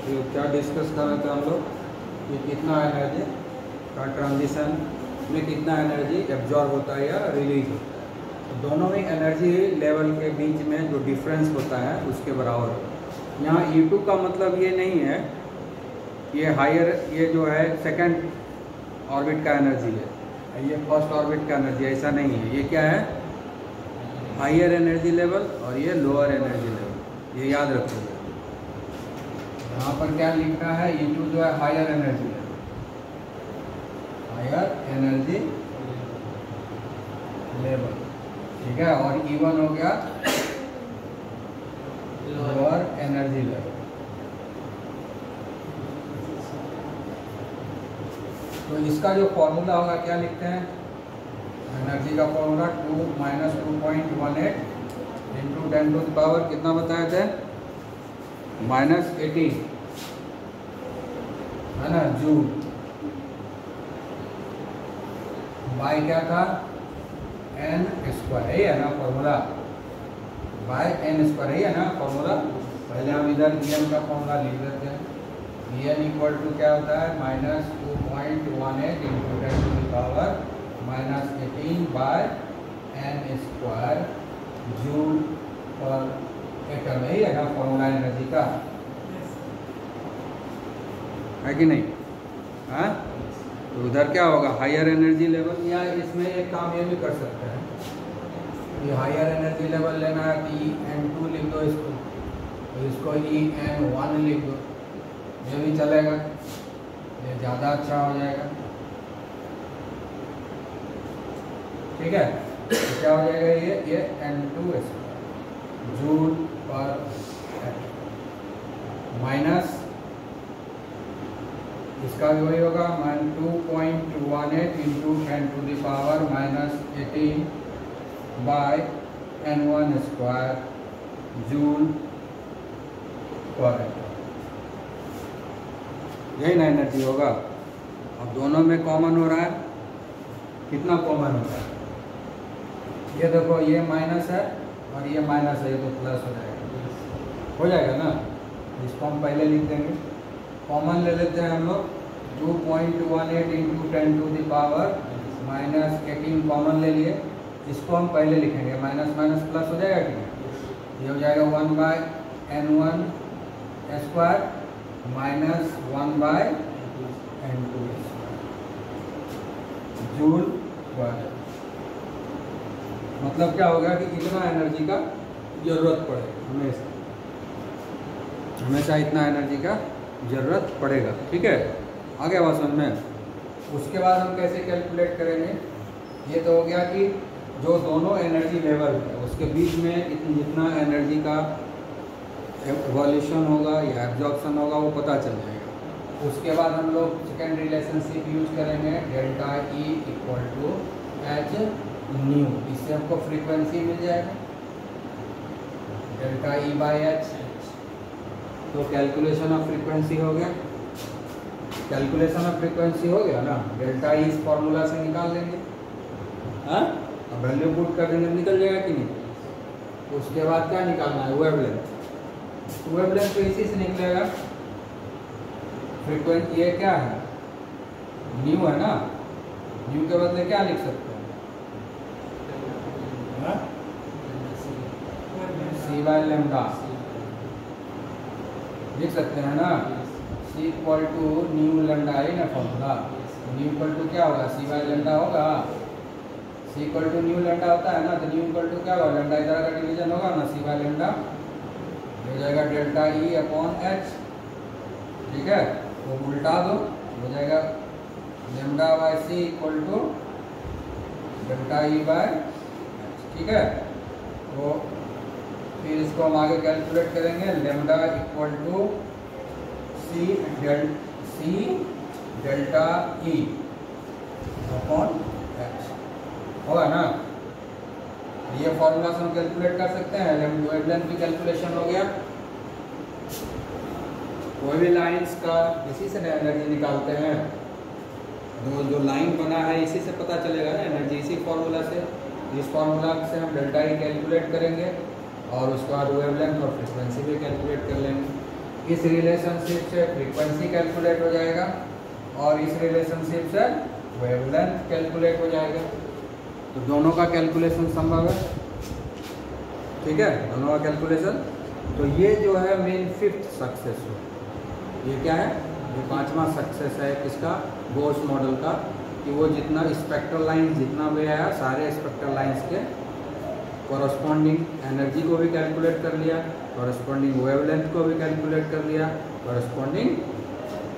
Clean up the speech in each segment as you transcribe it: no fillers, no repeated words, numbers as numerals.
ये क्या डिस्कस कर रहे थे हम लोग कि कितना एनर्जी का ट्रांजिशन में कितना एनर्जी एब्जॉर्ब होता है या रिलीज होता है। तो दोनों ही एनर्जी लेवल के बीच में जो डिफरेंस होता है उसके बराबर होता है। यहाँ E2 का मतलब ये नहीं है ये हायर, ये जो है सेकंड ऑर्बिट का एनर्जी है, ये फर्स्ट ऑर्बिट का एनर्जी, ऐसा नहीं है। ये क्या है, हायर एनर्जी लेवल और ये लोअर एनर्जी लेवल, ये याद रखोगे। यहाँ पर क्या लिखना है, E2 जो है higher energy level, higher energy level, ठीक है। और E1 हो गया लोअर एनर्जी लेवल। तो इसका जो फॉर्मूला होगा क्या लिखते हैं, एनर्जी का formula 2 - 2.18 into 10 to the power कितना बताए थे, -18 है ना, जूल बाय क्या था n स्क्वायर, है ना फॉर्मूला, बाय n स्क्वायर, है ना फॉर्मूला। पहले हम इधर नियम का फॉर्मूला लिख देते हैं। n इक्वल टू क्या होता है, -2.18 into 10 to the power -18 by n square joule per atom, है ना फॉर्मूला एनर्जी का, है कि नहीं। हाँ, तो उधर क्या होगा, हायर एनर्जी लेवल। या इसमें एक काम ये भी कर सकते हैं, ये हायर एनर्जी लेवल लेना है कि EN2 लिख दो इसको, तो इसको EN1 लिख दो, ये भी चलेगा, ये ज़्यादा अच्छा हो जाएगा, ठीक है। तो क्या हो जाएगा, ये N2 जूल पर माइनस इसका भी वही होगा, 2.18 into 10 to the power -18 by N1 square joule per atom, यही ना एनर्जी होगा। अब दोनों में कॉमन हो रहा है, कितना कॉमन हो रहा है, ये देखो ये माइनस है और ये माइनस है, ये तो प्लस हो जाएगा ना। इसको हम पहले लिख देंगे, कॉमन ले लेते हैं हम लोग, 2.18 into 10 to the power -18 common ले लिए, इसको हम पहले लिखेंगे, माइनस माइनस प्लस हो जाएगा कि ये हो जाएगा 1 bye N1 square -1 bye N2 joule पर। मतलब क्या होगा कि इतना एनर्जी का जरूरत पड़ेगा, हमेशा इतना एनर्जी का जरूरत पड़ेगा, ठीक है। आगे बात समझ में। उसके बाद हम कैसे कैलकुलेट करेंगे, ये तो हो गया कि जो दोनों एनर्जी लेवल है उसके बीच में जितना एनर्जी का इवोल्यूशन होगा या एब्जॉर्प्शन होगा वो पता चल जाएगा। उसके बाद हम लोग सेकेंड रिलेशनशिप यूज करेंगे, delta E equal to H nu, इससे हमको फ्रीक्वेंसी मिल जाएगा, डेल्टा E बाय H। तो कैलकुलेशन ऑफ फ्रीक्वेंसी हो गया, कैलकुलेशन ऑफ फ्रीक्वेंसी हो गया ना, डेल्टा E इस फॉर्मूला से निकाल लेंगे, हाँ वैल्यू पुट कर देंगे, निकल जाएगा कि नहीं। उसके बाद क्या निकालना है, वेवलेंथ, वेवलेंथ तो इसी से निकलेगा। फ्रीक्वेंसी ये क्या है, न्यू है ना, न्यू के बदले क्या लिख सकते हैं, C बाय लैम्डा लिख सकते हैं ना, C equal to nu lambda है ना फॉर्मूला, न्यू इक्वल टू क्या होगा, C बाय लैम्डा होगा, C equal to nu lambda होता है ना, तो न्यू इक्वल टू क्या होगा, लैम्डा इधर का डिवीजन होगा ना, C बाय लैम्डा हो जाएगा डेल्टा E अपॉन H, ठीक है। वो उल्टा दो, हो जाएगा lambda by C equal to delta E by H, ठीक है। तो फिर इसको हम आगे कैलकुलेट करेंगे, lambda equal to C delta E upon H होगा ना। ये फॉर्मूला से हम कैलकुलेट कर सकते हैं, वेवलेंथ की कैलकुलेशन हो गया। कोई भी लाइंस का इसी से एनर्जी निकालते हैं, जो लाइन बना है इसी से पता चलेगा ना एनर्जी, इसी फॉर्मूला से। इस फॉर्मूला से हम डेल्टा E कैलकुलेट करेंगे और उसके बाद वेवलेंथ और फ्रीक्वेंसी भी कैलकुलेट कर लेंगे। इस रिलेशनशिप से फ्रीक्वेंसी कैलकुलेट हो जाएगा और इस रिलेशनशिप से वेवलेंथ कैलकुलेट हो जाएगा। तो दोनों का कैलकुलेशन संभव है, ठीक है, दोनों का कैलकुलेशन। तो ये जो है मेन फिफ्थ सक्सेस हो, ये क्या है, ये पांचवा सक्सेस है किसका, बोर्स मॉडल का, कि वो जितना स्पेक्ट्रल लाइन जितना भी आया सारे स्पेक्ट्रल लाइंस के कॉरस्पॉन्डिंग एनर्जी को भी कैलकुलेट कर लिया, कॉरस्पॉन्डिंग वेवलेंथ को भी कैलकुलेट कर लिया, कॉरस्पॉन्डिंग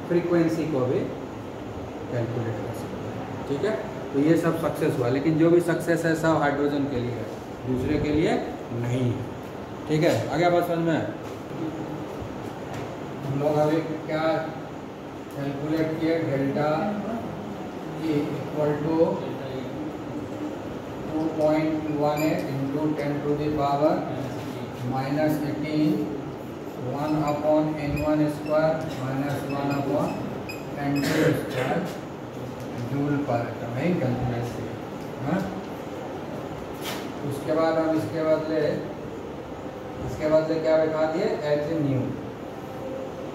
फ्रीक्वेंसी को भी कैलकुलेट कर सकते हैं, ठीक है। तो ये सब सक्सेस हुआ, लेकिन जो भी सक्सेस है सब हाइड्रोजन के लिए है, दूसरे के लिए नहीं है, ठीक है। आगे बात समझ में, हम लोग अभी क्या कैलकुलेट किए, delta E equal to 2.18 into 10⁻⁻18 1/n1 square minus 1/n2 square joule per atom है कैलकुलेट किया। उसके बाद हम इसके बदले क्या बिठा दिए, एच न्यू,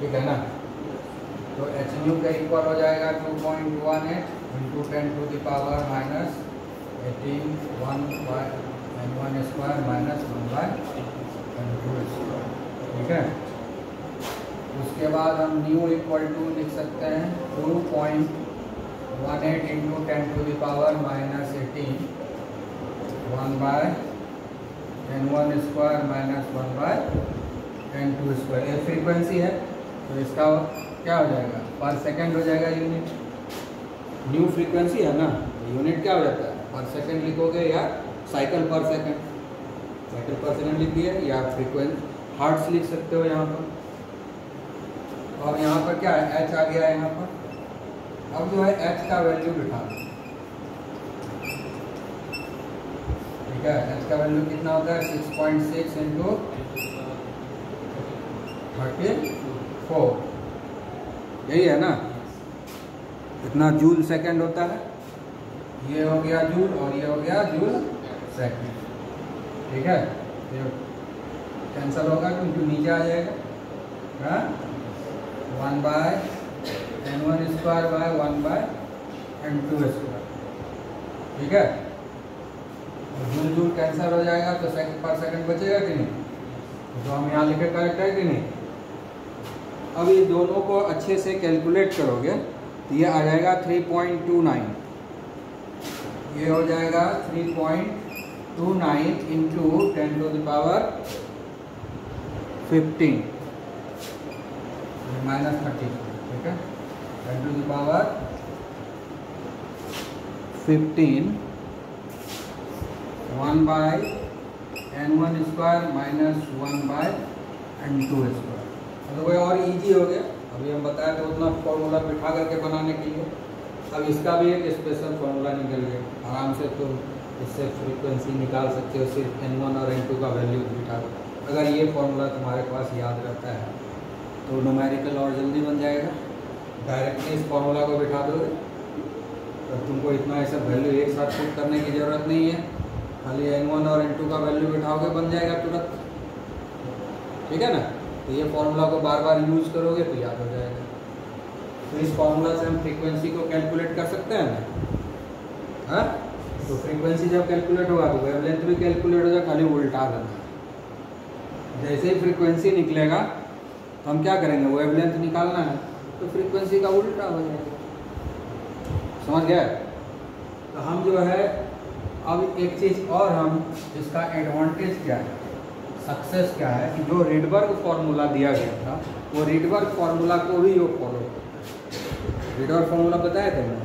ठीक है ना। तो एच न्यू का इक्वल हो जाएगा 2.18 into 10⁻⁻18 1/n1 square minus 1/n2 square, ठीक है। उसके बाद हम न्यू इक्वल टू लिख सकते हैं 2.18 into 10⁻⁻18 1/n1 square minus 1/n2 square. ये फ्रीक्वेंसी है, तो इसका क्या हो जाएगा, पर सेकंड हो जाएगा यूनिट। न्यू फ्रीक्वेंसी है ना, यूनिट क्या हो जाता है, पर सेकंड लिखोगे या साइकिल पर सेकंड, साइकिल पर सेकंड लिख दिए, या फ्रीक्वेंसी हर्ट्ज लिख सकते हो यहाँ पर। और यहाँ पर क्या है, एच आ गया है यहाँ पर। अब जो है एच का वैल्यू बिठा दो, ठीक है। एच का वैल्यू कितना होता है, 6.6 इंटू 34, यही है ना, इतना जूल सेकंड होता है। ये हो गया जूल और ये हो गया जूल सेकंड, ठीक है। ये कैंसिल होगा क्योंकि नीचे आ जाएगा, 1/n1 square by 1/n2 square, ठीक है। जूल जूल कैंसिल हो जाएगा तो सेकंड पर सेकंड बचेगा कि नहीं, तो हम यहाँ लिखे करेक्ट है कि नहीं। अब ये दोनों को अच्छे से कैलकुलेट करोगे तो ये आ जाएगा 3.29, ये हो जाएगा 3.29 इंटू 10⁻15 माइनस 30, ठीक है, 10⁻15 1/n1 square minus 1/n2 square. तो कोई और इजी हो गया, अभी हम बताया तो उतना फॉर्मूला बिठा करके बनाने के लिए। अब इसका भी एक स्पेशल फार्मूला निकल गया, आराम से तुम इससे फ्रीक्वेंसी निकाल सकते हो, सिर्फ n1 और n2 का वैल्यू बिठा दो। अगर ये फार्मूला तुम्हारे पास याद रहता है तो न्यूमेरिकल और जल्दी बन जाएगा। डायरेक्टली इस फार्मूला को बिठा दोगे तो तुमको इतना ऐसा वैल्यू एक साथ पुट करने की ज़रूरत नहीं है, खाली n1 और n2 का वैल्यू बिठाओगे बन जाएगा तुरंत, ठीक है ना। तो ये फार्मूला को बार बार यूज करोगे तो याद हो जाएगा। तो इस फार्मूला से हम फ्रीक्वेंसी को कैलकुलेट कर सकते हैं ना, हाँ। तो फ्रीक्वेंसी जब कैलकुलेट होगा तो वेवलेंथ भी कैलकुलेट हो जाएगा, खाली उल्टा करना। जैसे ही फ्रीक्वेंसी निकलेगा तो हम क्या करेंगे, वेवलेंथ निकालना है तो फ्रीक्वेंसी का उल्टा हो जाएगा, समझ गए। तो हम जो है अब एक चीज़ और, हम इसका एडवांटेज क्या है, सक्सेस क्या है कि जो रीडबर्ग फार्मूला दिया गया था वो रीडबर्ग फार्मूला को भी वो फॉलो करता है। रीडबर्ग फार्मूला बताया था मैंने,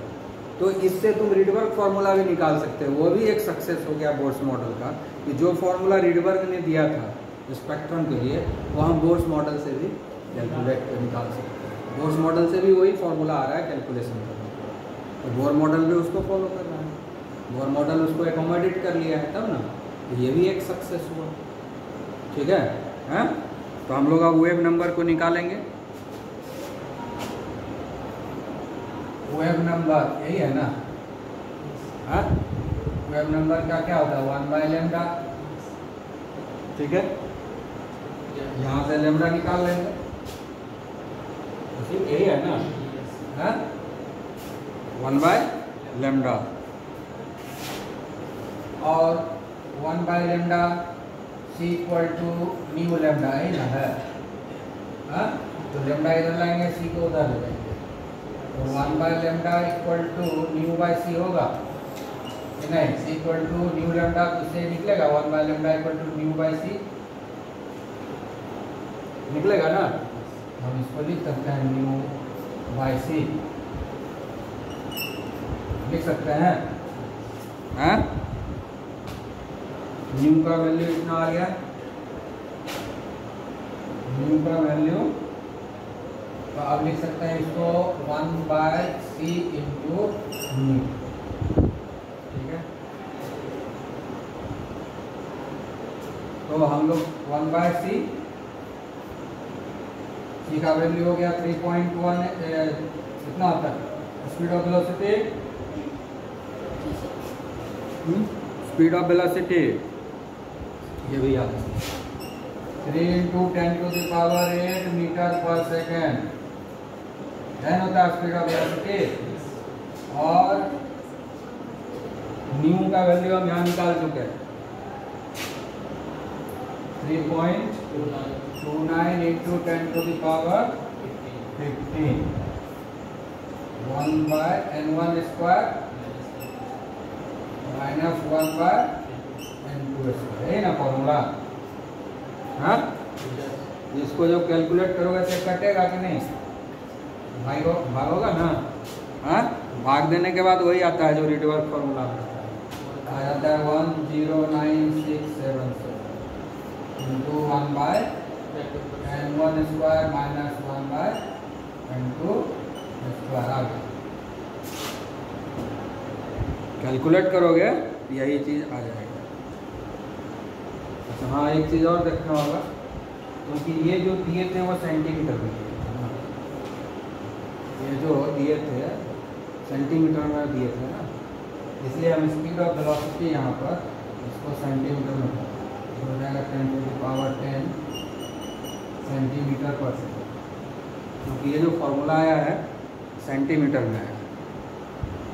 तो इससे तुम रीडबर्ग फार्मूला भी निकाल सकते हो। वो भी एक सक्सेस हो गया बोर्स मॉडल का, कि जो फार्मूला रीडबर्ग ने दिया था स्पेक्ट्रम के लिए वो हम बोर्स मॉडल से भी कैलकुलेट निकाल सकते हैं। बोर्स मॉडल से भी वही फार्मूला आ रहा है कैलकुलेशन करने, तो बोर मॉडल भी उसको फॉलो कर रहा है, बोर मॉडल उसको एकोमोडेट कर लिया है तब ना, तो ये भी एक सक्सेस हुआ, ठीक है, हैं? तो हम लोग अब वेव नंबर को निकालेंगे। वेव नंबर यही है ना, हाँ। वेव नंबर का क्या होता है, 1/λ, ठीक है। यहाँ से लैम्डा निकाल लेंगे, सिर्फ यही है ना, हाँ 1/λ और 1/λ c equal to nu lambda है ना, है हाँ, तो लैम्डा इधर लाएंगे, c को उधर ले जाएंगे, तो 1/λ equal to nu by C होगा कि नहीं, c equal to nu lambda इससे निकलेगा, 1/λ equal to nu by C निकलेगा ना। हम इसको लिख सकते हैं न्यू बाई सी, लिख सकते हैं, हाँ न्यू का वैल्यू इतना आ गया, न्यू का वैल्यू, तो अब लिख सकते हैं इसको 1/c इंटू न्यू, ठीक है। तो हम लोग 1/c, c का वैल्यू हो गया 3.1, कितना होता है speed of velocity, speed of velocity ये भी याद है, 3 × 10⁸ मीटर पर सेकेंड, n होता है स्पीड ऑफ वेलोसिटी, और न्यू का वैल्यू हम यहाँ निकाल चुके हैं 3.29 × 10⁻15 1/n1² माइनस 1/n2², है ना फॉर्मूला, हाँ इसको जो कैलकुलेट करोगे तो कटेगा कि नहीं, भागोगा ना, हाँ भाग देने के बाद वही आता है जो रिडवर्क फॉर्मूला आ जाता है 10967 इंटू 1/n1² माइनस 1/n2² आ गया, कैलकुलेट करोगे यही चीज़ आ जाएगा। अच्छा हाँ एक चीज़ और देखना होगा, क्योंकि ये जो दिए थे वो सेंटीमीटर में दिए थे, ये जो दिए थे सेंटीमीटर में दिए थे ना, इसलिए हम स्पीड ऑफ वेलोसिटी यहाँ पर इसको सेंटीमीटर में हो जाएगा 10⁻10 सेंटीमीटर पर सेकेंड, क्योंकि ये जो फॉर्मूला आया है सेंटीमीटर में है,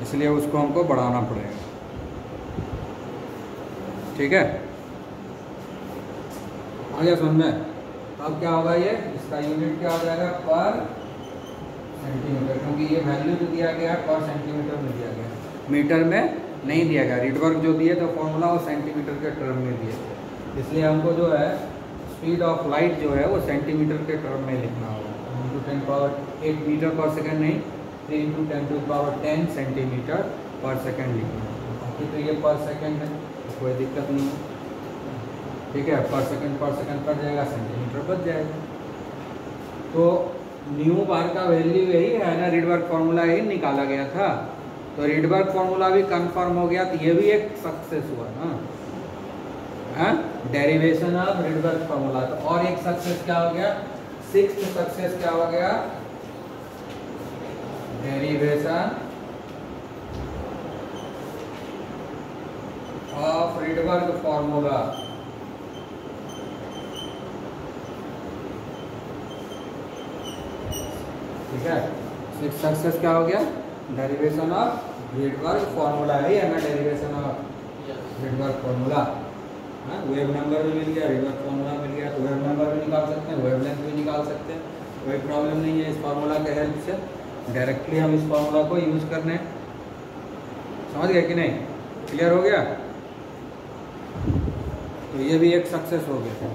इसलिए उसको हमको बढ़ाना पड़ेगा, ठीक है। आगे समझ में, तो अब क्या होगा, ये इसका यूनिट क्या हो जाएगा पर सेंटीमीटर, क्योंकि ये वैल्यू जो दिया गया है पर सेंटीमीटर में दिया गया है, मीटर में नहीं दिया गया। रिडवर्क जो दिए तो फॉर्मूला वो सेंटीमीटर के टर्म में दिए, इसलिए हमको जो है स्पीड ऑफ लाइट जो है वो सेंटीमीटर के टर्म में लिखना होगा, 10⁸8 मीटर पर सेकेंड नहीं, 3 × 10⁻10 सेंटीमीटर पर सेकेंड लिखना होगा। बाकी तो ये पर सेकेंड है तो कोई दिक्कत नहीं है, ठीक है, पर सेकेंड कट जाएगा, सेंटीमीटर बच जाएगा। तो न्यू बार का वैल्यू यही है ना, रिडवर्क फॉर्मूला यही निकाला गया था, तो रिडवर्क फॉर्मूला भी कंफर्म हो गया, तो ये भी एक सक्सेस हुआ ना, डेरिवेशन ऑफ रिडवर्क फॉर्मूला। तो और एक सक्सेस क्या हो गया, 6th सक्सेस क्या हो गया, डेरिवेशन ऑफ रिडवर्क फॉर्मूला। ठीक है, 6th सक्सेस क्या हो गया, डेरिवेशन ऑफ रिडवर्क फॉर्मूला, है ना derivation of Rydberg formula. Wave number भी मिल गया, रिडवर्क फॉर्मूला मिल गया, तो वेव नंबर भी निकाल सकते हैं, वेवलेंथ भी निकाल सकते हैं, कोई प्रॉब्लम नहीं है इस फार्मूला के हेल्प से, डायरेक्टली हम इस फार्मूला को यूज करने, समझ गए कि नहीं, क्लियर हो गया। तो ये भी एक सक्सेस हो गया।